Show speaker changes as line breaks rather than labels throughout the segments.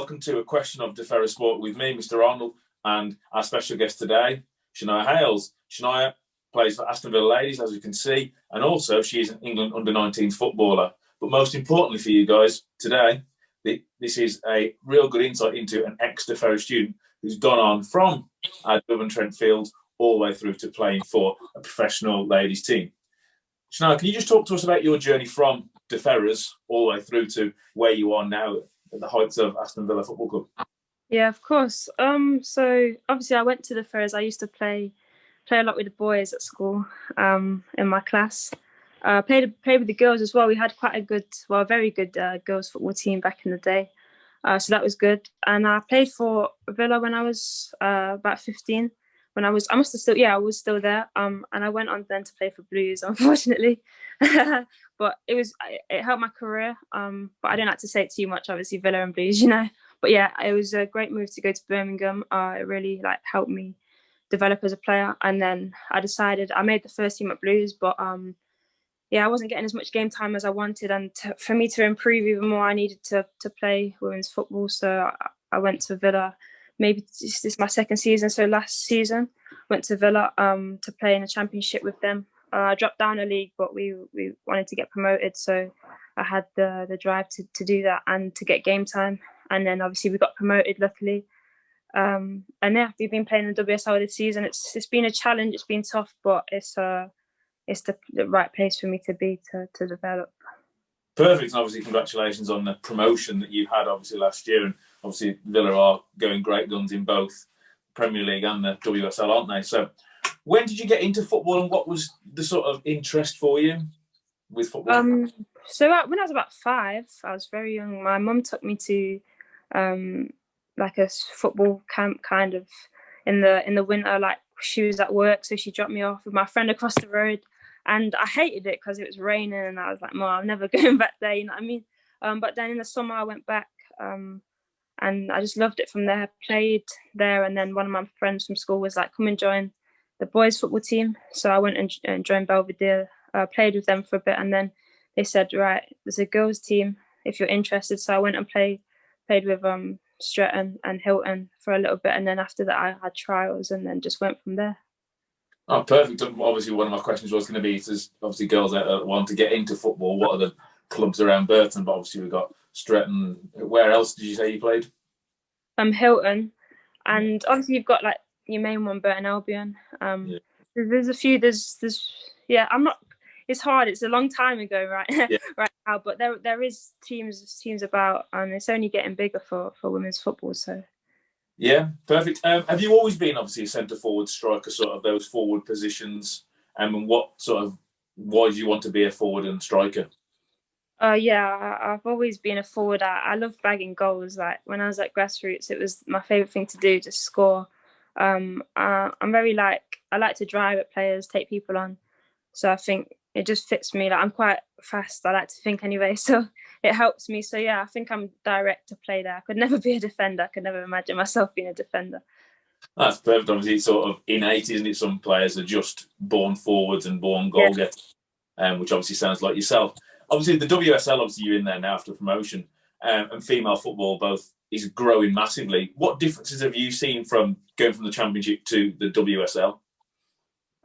welcome to A Question of the Ferrers Sport with me, Mr. Arnold, and our special guest today, Shania Hayles. Shania plays for Aston Villa Ladies, as you can see, and also she is an England under-19s footballer. But most importantly for you guys today, this is a real good insight into an ex-Ferrers student who's gone on from Dublin Trent Fields all the way through to playing for a professional ladies team. Shania, can you just talk to us about your journey from the Ferrers all the way through to where you are now at the heights of Aston Villa Football Club?
Yeah, of course. So obviously I went to the Ferrers. I used to play a lot with the boys at school, in my class. Played with the girls as well. We had quite a very good girls football team back in the day. So that was good. And I played for Villa when I was about 15. I was still there. And I went on then to play for Blues, unfortunately. But it helped my career. But I don't like to say it too much, obviously, Villa and Blues, you know. But yeah, it was a great move to go to Birmingham. It really helped me develop as a player. And then I made the first team at Blues, but I wasn't getting as much game time as I wanted. And for me to improve even more, I needed to play women's football. So I went to Villa. Maybe this is my second season. So last season, went to Villa to play in a championship with them. I dropped down a league, but we wanted to get promoted. So I had the drive to do that and to get game time. And then obviously we got promoted, luckily. And yeah, we've been playing in the WSL this season. It's been a challenge. It's been tough, but it's the right place for me to be to develop.
Perfect, and obviously congratulations on the promotion that you had obviously last year, and obviously Villa are going great guns in both Premier League and the WSL, aren't they? So when did you get into football, and what was the sort of interest for you with football?
So when I was about 5, I was very young. My mum took me to like a football camp kind of in the winter. Like, she was at work, so she dropped me off with my friend across the road. And I hated it because it was raining, and I was like, "Mom, I'm never going back there." You know what I mean? But then in the summer, I went back, and I just loved it from there. Played there, and then one of my friends from school was like, "Come and join the boys' football team." So I went and joined Belvedere. Played with them for a bit, and then they said, "Right, there's a girls' team if you're interested." So I went and played with Stretton and Hilton for a little bit, and then after that, I had trials, and then just went from there.
Oh, perfect. Obviously, one of my questions was going to be, there's obviously girls that want to get into football. What are the clubs around Burton? But obviously, we've got Stretton. Where else did you say you played?
Hilton. And obviously, you've got like your main one, Burton Albion. There's a few. I'm not. It's hard. It's a long time ago, right?
Yeah.
Right now, but there is teams about, and it's only getting bigger for women's football. So.
Yeah, perfect. Have you always been obviously a centre forward, striker, sort of those forward positions? And why do you want to be a forward and striker?
I've always been a forward. I love bagging goals. Like when I was at grassroots, it was my favourite thing to do, just score. I'm very I like to drive at players, take people on. So I think it just fits me. Like, I'm quite fast, I like to think anyway, so it helps me. So yeah, I think I'm direct to play there. I could never be a defender. I could never imagine myself being a defender.
That's perfect. Obviously, it's sort of innate, isn't it? Some players are just born forwards and born goal getters, which obviously sounds like yourself. Obviously, the WSL, obviously you're in there now after promotion, and female football both is growing massively. What differences have you seen from going from the Championship to the WSL?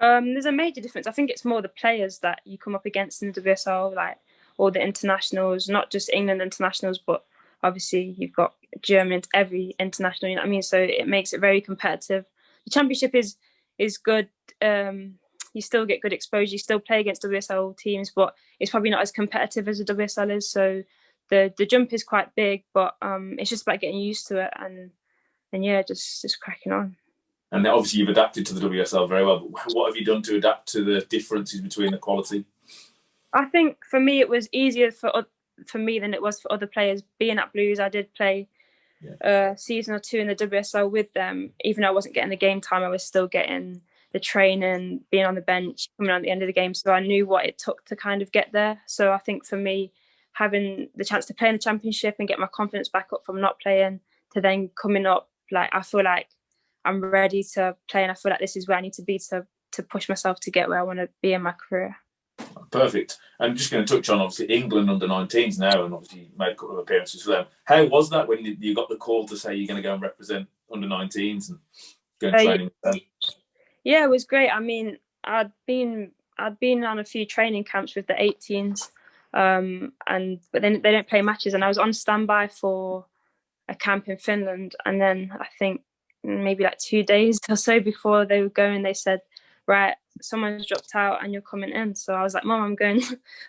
There's a major difference. I think it's more the players that you come up against in the WSL, like all the internationals, not just England internationals, but obviously you've got German, every international, you know what I mean? So it makes it very competitive. The Championship is good. You still get good exposure. You still play against WSL teams, but it's probably not as competitive as the WSL is. So the jump is quite big, but it's just about getting used to it and yeah, just cracking on.
And obviously you've adapted to the WSL very well, but what have you done to adapt to the differences between the quality?
I think for me it was easier for me than it was for other players. Being at Blues, I did play a season or 2 in the WSL with them. Even though I wasn't getting the game time, I was still getting the training, being on the bench, coming on at the end of the game. So I knew what it took to kind of get there. So I think for me, having the chance to play in the Championship and get my confidence back up from not playing to then coming up, I feel like I'm ready to play, and I feel like this is where I need to be to push myself to get where I want to be in my career.
Perfect. And just going to touch on obviously England under-19s now, and obviously you made a couple of appearances for them. How was that when you got the call to say you're going to go and represent under-19s and go and training with them?
Yeah, it was great. I mean, I'd been on a few training camps with the 18s, but then they don't play matches, and I was on standby for a camp in Finland, and then I think maybe like 2 days or so before they were going, they said, right, someone's dropped out and you're coming in. So I was like, Mom, I'm going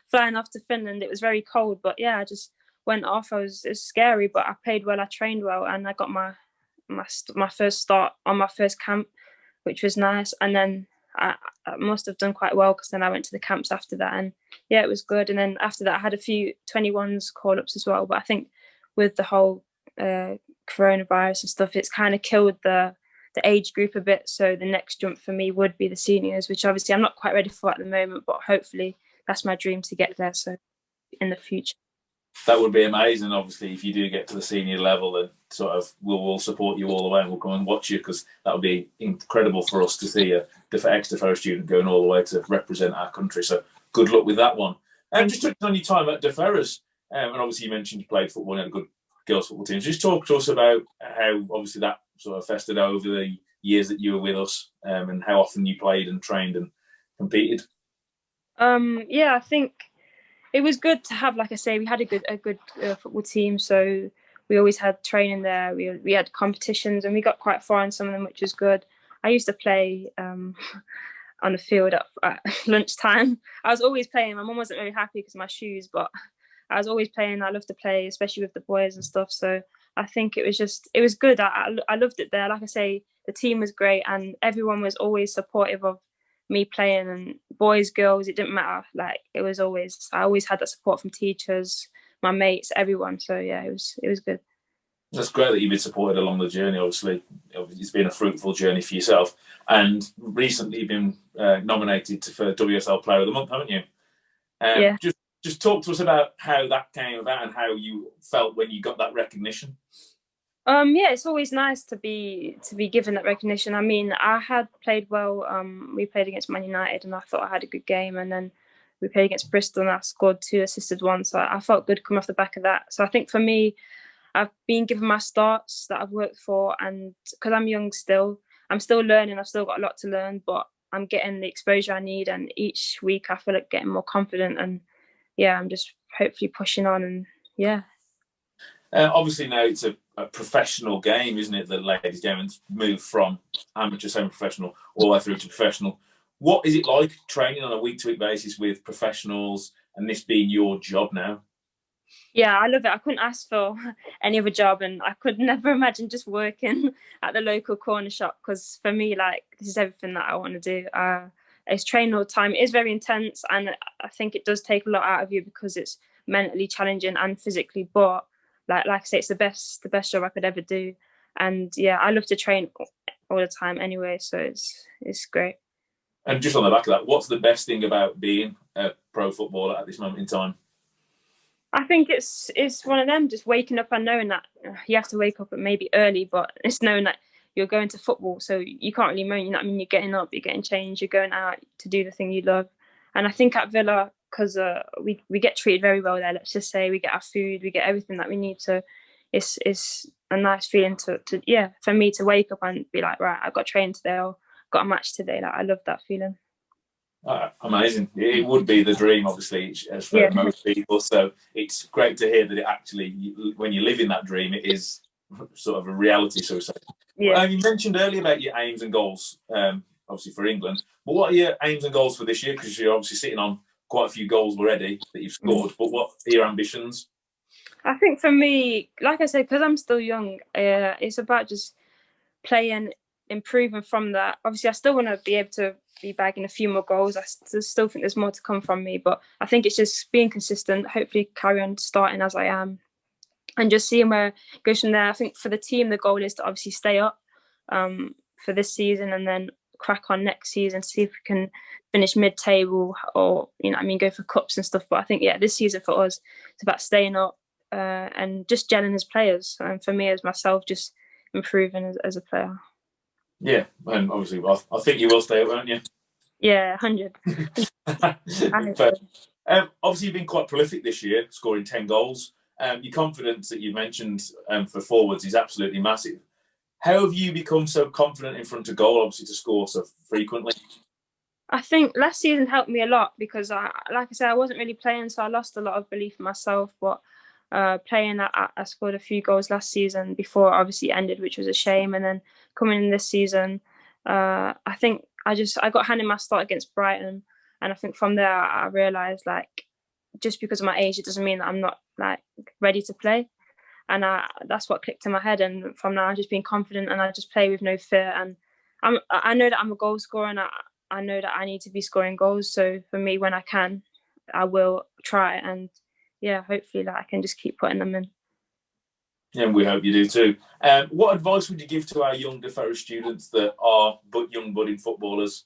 flying off to Finland. It was very cold, but yeah, I just went off. It was scary, but I played well, I trained well, and I got my first start on my first camp, which was nice. And then I must have done quite well, because then I went to the camps after that, and yeah, it was good. And then after that I had a few 21s call-ups as well, but I think with the whole coronavirus and stuff, it's kind of killed the age group a bit. So the next jump for me would be the seniors, which obviously I'm not quite ready for at the moment, but hopefully that's my dream to get there. So in the future,
that would be amazing. Obviously, if you do get to the senior level, then sort of we'll support you all the way, and we'll come and watch you, because that would be incredible for us to see a ex-Ferrers student going all the way to represent our country. So good luck with that one. And just touching on your time at Ferrers, and obviously you mentioned you played football and had a good girls football team. Just talk to us about how obviously that sort of festered over the years that you were with us, and how often you played and trained and competed.
Yeah, I think it was good to have, like I say, we had a good football team. So we always had training there. We had competitions, and we got quite far in some of them, which was good. I used to play on the field at lunchtime. I was always playing. My mum wasn't very happy because of my shoes, but I was always playing. I loved to play, especially with the boys and stuff. So I think it was good. I loved it there. Like I say, the team was great, and everyone was always supportive of me playing, and boys, girls, it didn't matter. Like I always had that support from teachers, my mates, everyone. So yeah, it was good.
That's great that you've been supported along the journey. Obviously, it's been a fruitful journey for yourself. And recently, you've been nominated for WSL Player of the Month, haven't you?
Yeah.
Just talk to us about how that came about and how you felt when you got that recognition.
Yeah, it's always nice to be given that recognition. I mean, I had played well. We played against Man United, and I thought I had a good game. And then we played against Bristol, and I scored 2, assisted 1. So I felt good coming off the back of that. So I think for me, I've been given my starts that I've worked for, and because I'm young still, I'm still learning. I've still got a lot to learn, but I'm getting the exposure I need. And each week, I feel like getting more confident. And yeah, I'm just hopefully pushing on. And yeah.
Obviously now it's a professional game, isn't it? The ladies' game, and move from amateur, semi-professional, all the way through to professional. What is it like training on a week-to-week basis with professionals, and this being your job now?
Yeah, I love it. I couldn't ask for any other job, and I could never imagine just working at the local corner shop, because for me, like, this is everything that I want to do. It's training all the time. It is very intense, and I think it does take a lot out of you, because it's mentally challenging and physically, but like I say, it's the best job I could ever do. And yeah, I love to train all the time anyway, so it's great.
And just on the back of that, what's the best thing about being a pro footballer at this moment in time?
I think it's one of them, just waking up and knowing that you have to wake up at maybe early, but it's knowing that you're going to football, so you can't really moan. You know what I mean? You're getting up, you're getting changed, you're going out to do the thing you love. And I think at Villa, because we get treated very well there. Let's just say we get our food, we get everything that we need. So it's a nice feeling to for me to wake up and be like, right, I've got training today, or got a match today. Like, I love that feeling.
Amazing. It would be the dream, obviously, as for most people. So it's great to hear that it actually, when you live in that dream, it is sort of a reality, so to say.
Yeah.
You mentioned earlier about your aims and goals, obviously for England. But what are your aims and goals for this year? Because you're obviously sitting on quite a few goals already that you've scored. But what are your ambitions?
I think for me, like I said, because I'm still young, it's about just playing, improving from that. Obviously, I still want to be able to be bagging a few more goals. I still think there's more to come from me, but I think it's just being consistent, hopefully carry on starting as I am, and just seeing where it goes from there. I think for the team, the goal is to obviously stay up for this season, and then crack on next season, see if we can finish mid-table, or go for cups and stuff. But I think this season for us, it's about staying up and just gelling as players, and for me as myself, just improving as a player.
Yeah, and obviously, I think you will stay up, won't you?
Yeah, 100. I hope
But,
so.
obviously, you've been quite prolific this year, scoring 10 goals. Your confidence that you mentioned for forwards is absolutely massive. How have you become so confident in front of goal, obviously, to score so frequently?
I think last season helped me a lot because, like I said, I wasn't really playing, so I lost a lot of belief in myself. But playing, I scored a few goals last season before it obviously ended, which was a shame. And then coming in this season, I think I got handed my start against Brighton, and I think from there I realised like just because of my age, it doesn't mean that I'm not like ready to play. And that's what clicked in my head. And from now, I'm just being confident, and I just play with no fear. And I know that I'm a goal scorer, and I know that I need to be scoring goals. So for me, when I can, I will try. And yeah, hopefully that I can just keep putting them in.
Yeah, and we hope you do too. What advice would you give to our young Ferrers students that are but young budding footballers?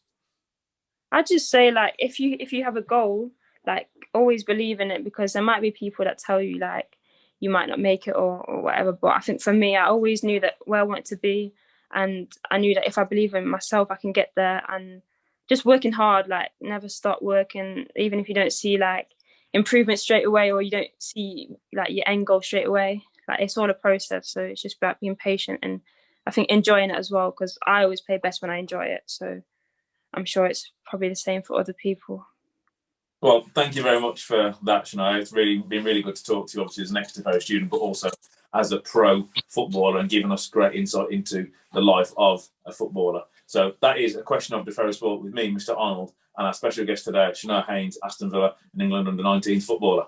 I just say like if you have a goal, like always believe in it, because there might be people that tell you like you might not make it or whatever. But I think for me, I always knew that where I wanted to be, and I knew that if I believe in myself, I can get there. And just working hard, like never stop working, even if you don't see like improvement straight away or you don't see like your end goal straight away. Like it's all a process, so it's just about being patient and I think enjoying it as well. Because I always play best when I enjoy it. So I'm sure it's probably the same for other people.
Well, thank you very much for that, Shania. It's really been really good to talk to you, obviously, as an ex-Ferrers student, but also as a pro footballer and giving us great insight into the life of a footballer. So that is a question of the Ferrers Sport with me, Mr. Arnold, and our special guest today, Shania Hayles, Aston Villa and England under 19s footballer.